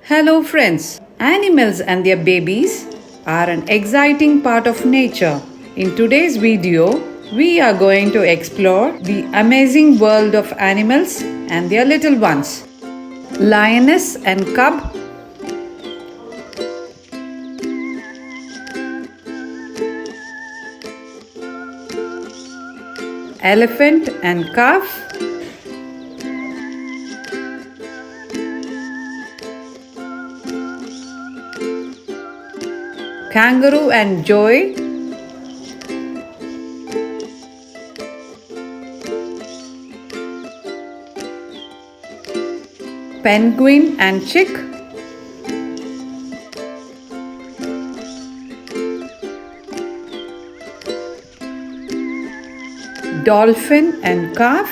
Hello, friends. Animals and their babies are an exciting part of nature. In today's video, we are going to explore the amazing world of animals and their little ones. Lioness and cub, elephant and calf, kangaroo and joy, penguin and chick, dolphin and calf,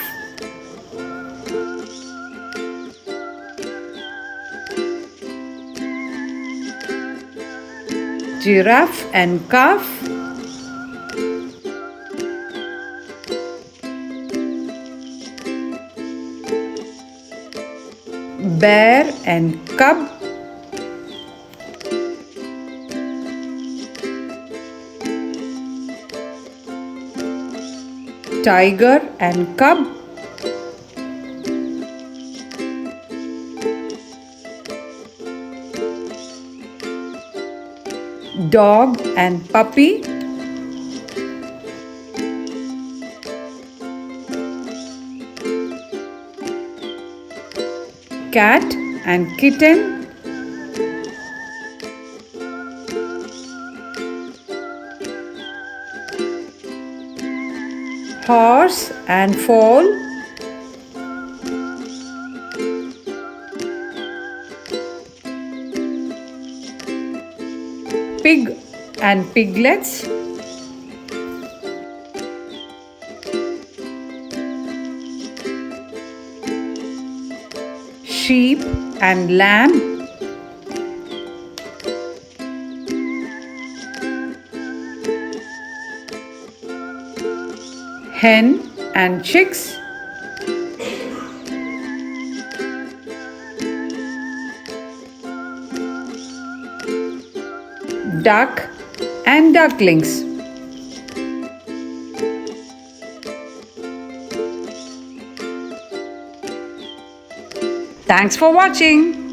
giraffe and calf, bear and cub, tiger and cub, dog and puppy, cat and kitten, horse and foal, pig and piglets, sheep and lamb, hen and chicks, duck and ducklings. Thanks for watching.